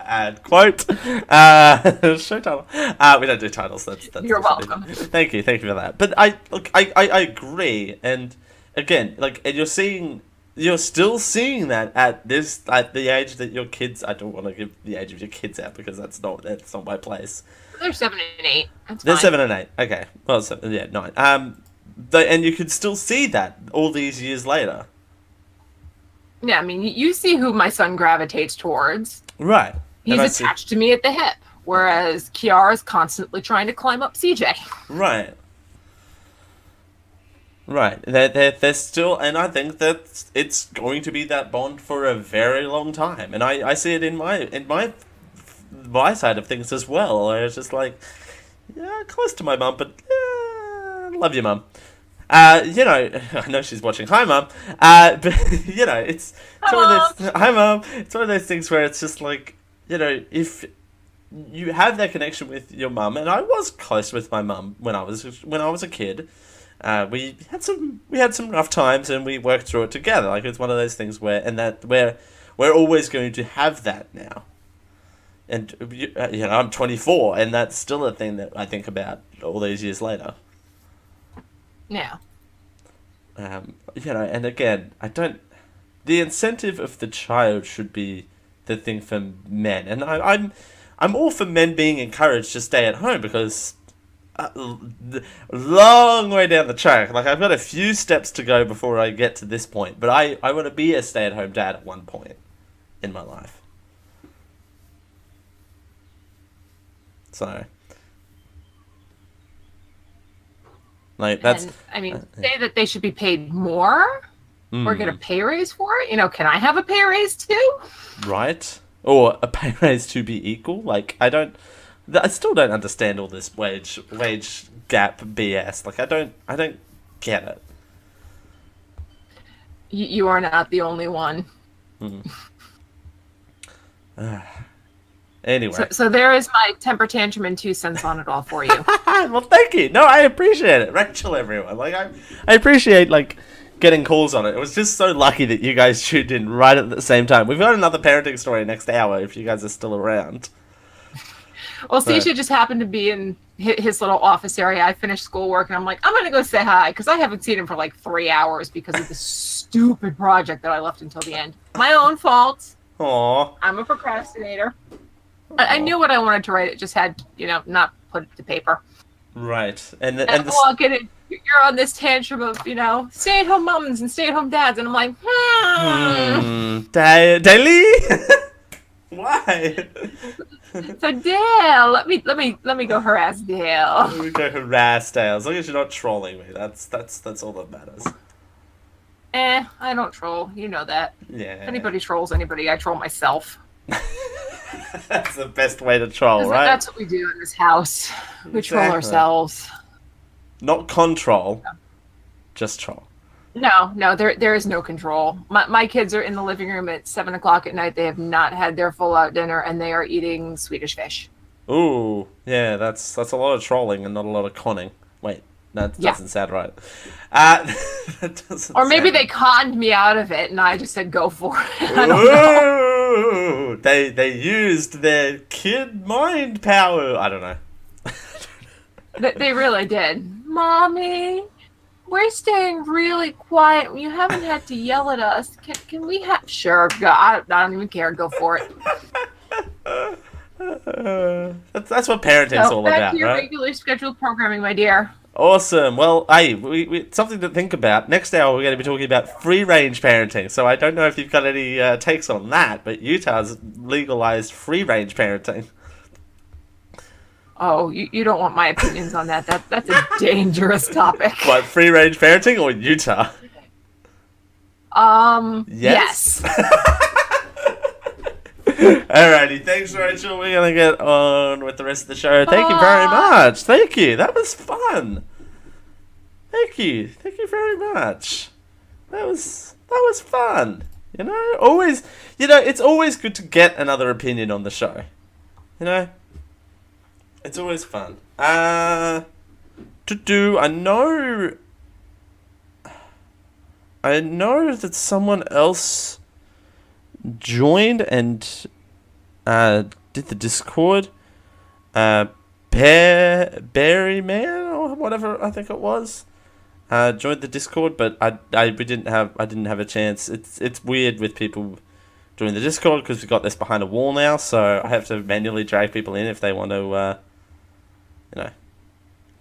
And quote. Show title. We don't do titles. That's You're welcome. Thank you for that. But I agree. And again, and you're still seeing that at the age that your kids. I don't want to give the age of your kids out because that's not my place. They're 7 and 8. They're 7 and 8. Okay. Well, 9. And you can still see that all these years later. Yeah, I mean, you see who my son gravitates towards. Right. He's attached to me at the hip, whereas Kiara's constantly trying to climb up CJ. Right. Right. They're still, and I think that it's going to be that bond for a very long time. And I see it in my side of things as well. It's just like, close to my mum, but love you, mum. I know she's watching. Hi, Mum. But it's one of those. Hi, Mum. It's one of those things where it's just like, if you have that connection with your mum, and I was close with my mum when I was a kid. We had some rough times, and we worked through it together. Like, it's one of those things where we're always going to have that now. And I'm 24, and that's still a thing that I think about all these years later. Yeah. And again, the incentive of the child should be the thing for men, and I'm all for men being encouraged to stay at home because long way down the track, like I've got a few steps to go before I get to this point, but I want to be a stay-at-home dad at one point. in my life. So, like, that's... And, I mean, say that they should be paid more or get a pay raise for it. You know, can I have a pay raise too? Right? Or a pay raise to be equal? Like, I still don't understand all this wage gap BS. Like, I don't get it. You are not the only one. Anyway. So there is my temper tantrum and 2 cents on it all for you. Well, thank you. No, I appreciate it. Rachel, everyone. Like, I appreciate, like, getting calls on it. It was just so lucky that you guys tuned in right at the same time. We've got another parenting story next hour if you guys are still around. Well, Sisha just happened to be in his little office area. I finished schoolwork, and I'm like, I'm going to go say hi, because I haven't seen him for like 3 hours because of this stupid project that I left until the end. My own fault. Aww. I'm a procrastinator. I knew what I wanted to write. It just had, not put it to paper. Right. And walk in and you're on this tantrum of, stay-at-home moms and stay-at-home dads. And I'm like, Daily? Why? So Dale, let me go harass Dale. Let me go harass Dale. As long as you're not trolling me, that's all that matters. I don't troll. You know that. Yeah. If anybody trolls anybody, I troll myself. That's the best way to troll, right? That's what we do in this house. We troll ourselves. Not control, just troll. No, there is no control. My kids are in the living room at 7:00 at night. They have not had their full out dinner, and they are eating Swedish fish. Ooh, yeah, that's a lot of trolling and not a lot of conning. Wait, that doesn't sound right. That doesn't. Or maybe they conned me out of it, and I just said go for it. I don't know. They used their kid mind power. I don't know. They really did. Mommy, we're staying really quiet. You haven't had to yell at us. Can we have... Sure, go. I don't even care. Go for it. That's what parenting's all back about, to your right? regular scheduled programming, my dear. Awesome. Well, hey, we something to think about. Next hour, we're going to be talking about free-range parenting. So I don't know if you've got any takes on that, but Utah's legalized free-range parenting. Oh, you don't want my opinions on that. That's a dangerous topic. What, free-range parenting or Utah? Yes. Alrighty, thanks, Rachel. We're gonna get on with the rest of the show. Thank you very much. Thank you. That was fun. Thank you very much. That was fun. Always. It's always good to get another opinion on the show. It's always fun. I know that someone else joined and did the Discord. Berry Man or whatever I think it was. Joined the Discord, but I didn't have a chance. It's weird with people joining the Discord because we got this behind a wall now, so I have to manually drag people in if they want to.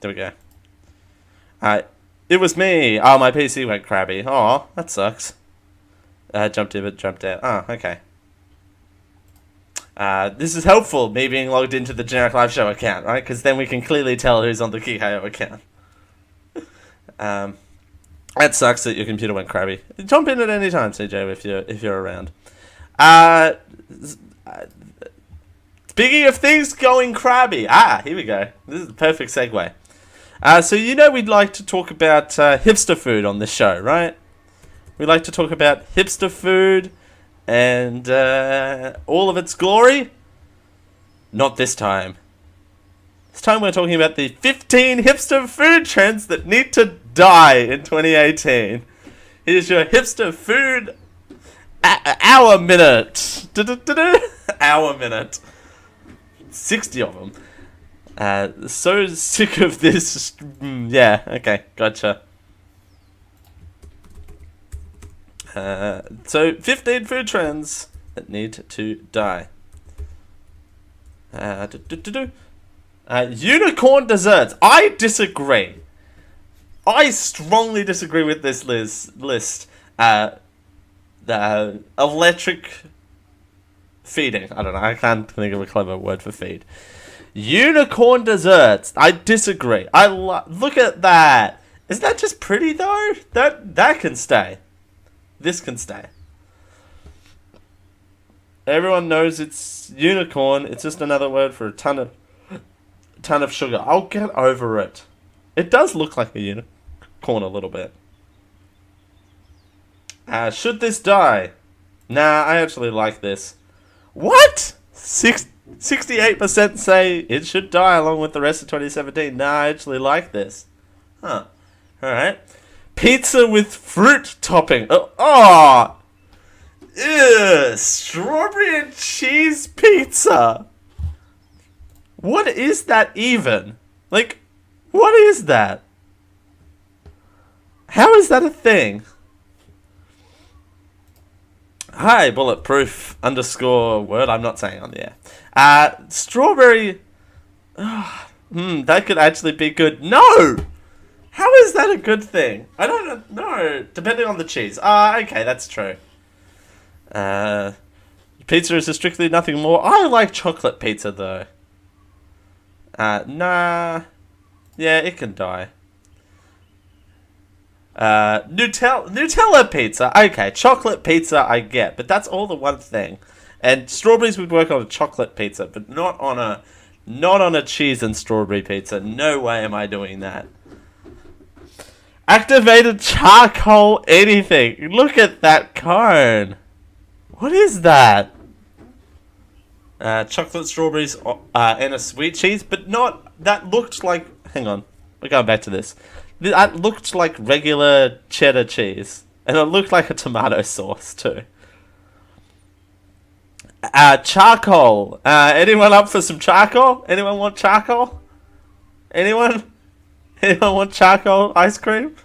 There we go. It was me. Oh, my PC went crabby. Oh, that sucks. Jumped in, but jumped out. Oh, okay. This is helpful, me being logged into the generic live show account, right? Because then we can clearly tell who's on the Geek.io account. That sucks that your computer went crabby. Jump in at any time, CJ, if you're around. Speaking of things going crabby. Here we go. This is the perfect segue. So we'd like to talk about hipster food on this show, right? We like to talk about hipster food and all of its glory. Not this time. This time we're talking about the 15 hipster food trends that need to die in 2018. Here's your hipster food hour minute. Hour minute. 60 of them. So sick of this. Yeah, okay, gotcha. So 15 food trends that need to die. Unicorn desserts. I disagree. I strongly disagree with this list. The electric Feeding. I don't know. I can't think of a clever word for feed. Unicorn desserts. I disagree. Look at that. Isn't that just pretty though? That can stay. This can stay. Everyone knows it's unicorn. It's just another word for a ton of sugar. I'll get over it. It does look like a unicorn a little bit. Should this die? Nah, I actually like this. What? 68% say it should die along with the rest of 2017. Nah, I actually like this. Huh. Alright. Pizza with fruit topping. Oh! Ew, strawberry and cheese pizza. What is that even? Like, what is that? How is that a thing? Hi, bulletproof _ word I'm not saying on the air. Strawberry. That could actually be good. No! How is that a good thing? I don't know. Depending on the cheese. Okay, that's true. Pizza is strictly nothing more. I like chocolate pizza though. Nah. Yeah, it can die. Nutella pizza. Okay, chocolate pizza I get, but that's all the one thing. And strawberries would work on a chocolate pizza, but not on a cheese and strawberry pizza. No way am I doing that. Activated charcoal anything. Look at that cone. What is that? Chocolate strawberries and a sweet cheese, but not. That looked like. Hang on, we're going back to this. That looked like regular cheddar cheese, and it looked like a tomato sauce too. Charcoal. Anyone up for some charcoal? Anyone want charcoal? Anyone? Anyone want charcoal ice cream?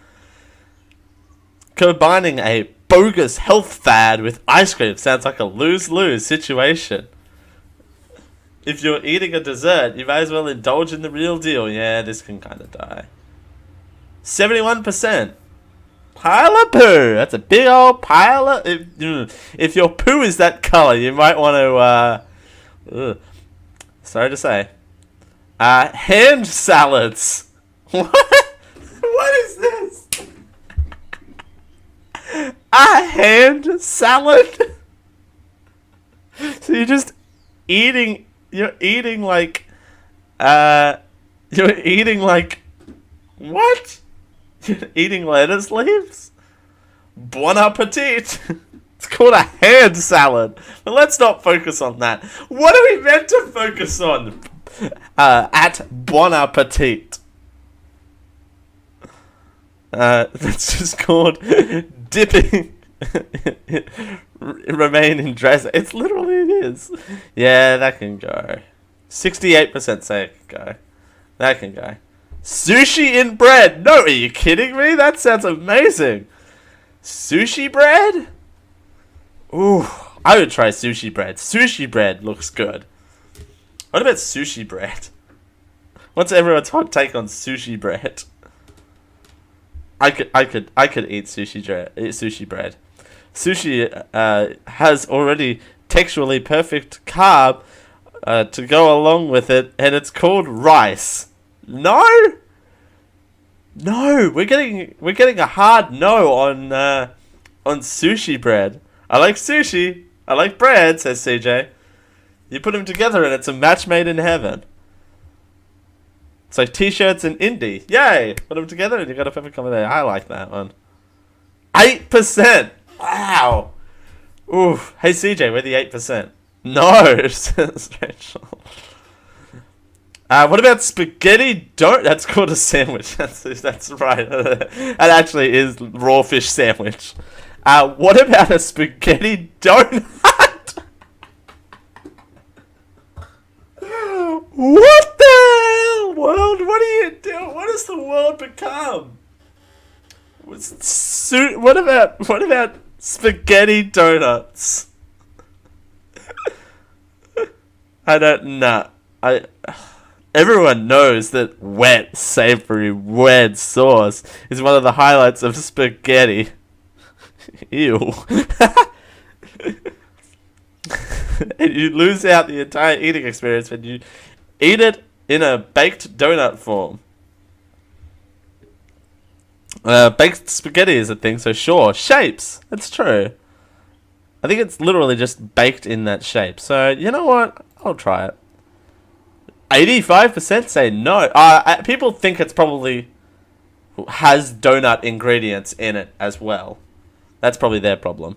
Combining a bogus health fad with ice cream sounds like a lose-lose situation. If you're eating a dessert, you may as well indulge in the real deal. Yeah, this can kind of die. 71%. Pile of poo. That's a big old pile of... If your poo is that color, you might want to... sorry to say. Hand salads. What? What is this? A hand salad? So you're just eating... You're eating like... You're eating like... What? You're eating lettuce leaves? Bon appetit. It's called a hand salad. But let's not focus on that. What are we meant to focus on? At bon appetit. That's just called dipping. Remain in dress. It's literally it is. Yeah, that can go. 68% say it can go. That can go. Sushi in bread. No, are you kidding me? That sounds amazing. Sushi bread? Ooh, I would try sushi bread. Sushi bread looks good. What about sushi bread? What's everyone's hot take on sushi bread? I could eat sushi bread. Sushi has already texturally perfect carb to go along with it, and it's called rice. No, we're getting a hard no on sushi bread. I like sushi. I like bread, says CJ. You put them together and it's a match made in heaven. It's like t-shirts and indie. Yay! Put them together and you got a perfect combination. I like that one. 8%. Wow. Ooh. Hey CJ, we're the 8%. No, says Rachel. What about spaghetti donut? That's called a sandwich. That's right. That actually is raw fish sandwich. What about a spaghetti donut? What the hell, world? What are you doing? What has the world become? What about spaghetti donuts? I don't know. Everyone knows that wet, savory, red sauce is one of the highlights of spaghetti. Ew. and you lose out the entire eating experience when you eat it in a baked donut form. Baked spaghetti is a thing, so sure. Shapes. That's true. I think it's literally just baked in that shape. So, you know what? I'll try it. 85% say no. People think it's probably has donut ingredients in it as well. That's probably their problem.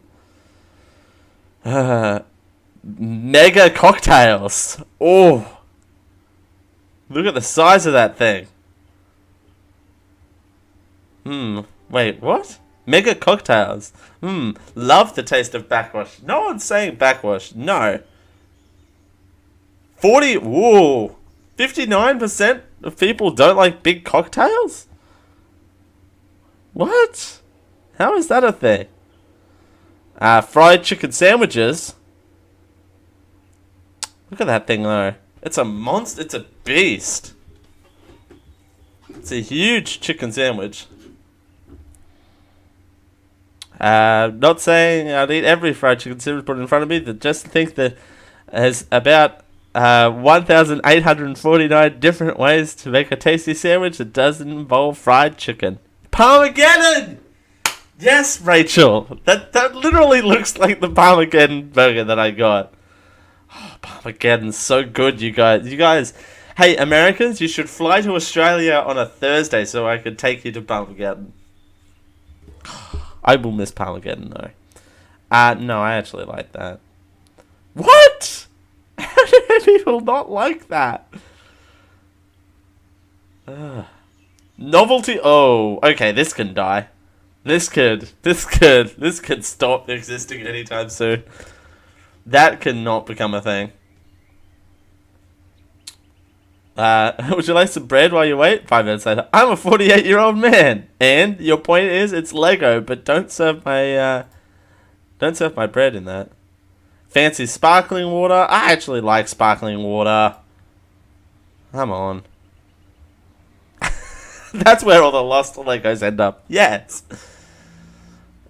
Mega cocktails. Oh. Look at the size of that thing. Wait, what? Mega cocktails. Love the taste of backwash. No one's saying backwash. No. 59% of people don't like big cocktails? What? How is that a thing? Fried chicken sandwiches. Look at that thing though. It's a monster. It's a beast. It's a huge chicken sandwich. Not saying I'd eat every fried chicken sandwich put in front of me. Just think that there's about 1,849 different ways to make a tasty sandwich that doesn't involve fried chicken. Parmageddon! Yes, Rachel. That literally looks like the Parmageddon burger that I got. Oh, Parmageddon's so good, you guys. You guys, hey, Americans, you should fly to Australia on a Thursday so I could take you to Parmageddon. I will miss Parmageddon, though. No, I actually like that. What? How do people not like that? Novelty. Oh, okay, this can die. This could stop existing anytime soon. That cannot become a thing. Would you like some bread while you wait? 5 minutes later. I'm a 48-year-old man, and your point is it's Lego, but don't serve my bread in that. Fancy sparkling water. I actually like sparkling water. Come on. That's where all the lost Legos end up. Yes.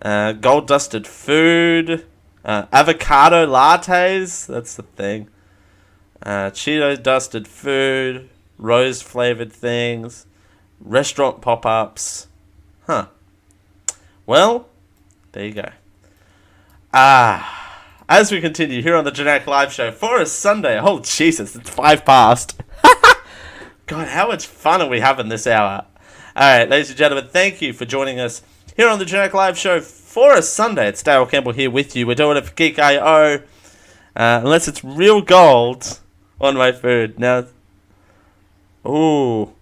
Gold dusted food. Avocado lattes. That's the thing. Cheeto dusted food. Rose flavored things. Restaurant pop-ups. Huh. Well, there you go. As we continue here on the Genetic Live Show for a Sunday. Oh, Jesus, it's 5 past. God, how much fun are we having this hour? Alright, ladies and gentlemen, thank you for joining us here on the Genetic Live Show for a Sunday. It's Dale Campbell here with you. We're doing it for Geek.io. Unless it's real gold on my food. Now, ooh.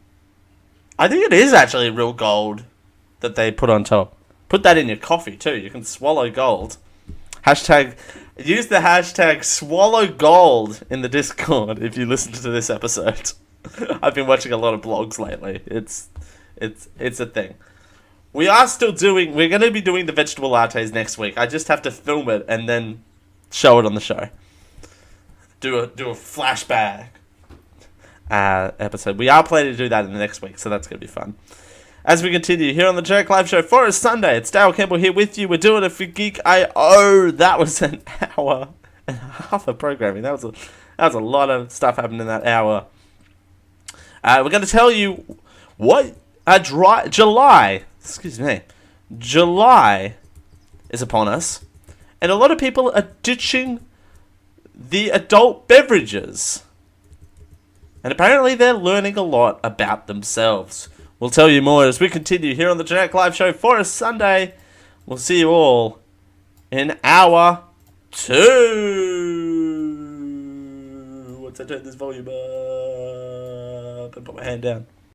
I think it is actually real gold that they put on top. Put that in your coffee too. You can swallow gold. Use the hashtag swallow gold in the Discord if you listen to this episode. I've been watching a lot of blogs lately. It's a thing. We're going to be doing the vegetable lattes next week. I just have to film it and then show it on the show. Do a flashback episode. We are planning to do that in the next week, so that's going to be fun. As we continue here on the Jerk Live Show for a Sunday, it's Dale Campbell here with you. We're doing it for Geek.io. That was an hour and a half of programming. That was a lot of stuff happening in that hour. We're going to tell you what July is upon us, and a lot of people are ditching the adult beverages, and apparently they're learning a lot about themselves. We'll tell you more as we continue here on the Genetic Live Show for a Sunday. We'll see you all in hour 2. Once I turn this volume up and put my hand down.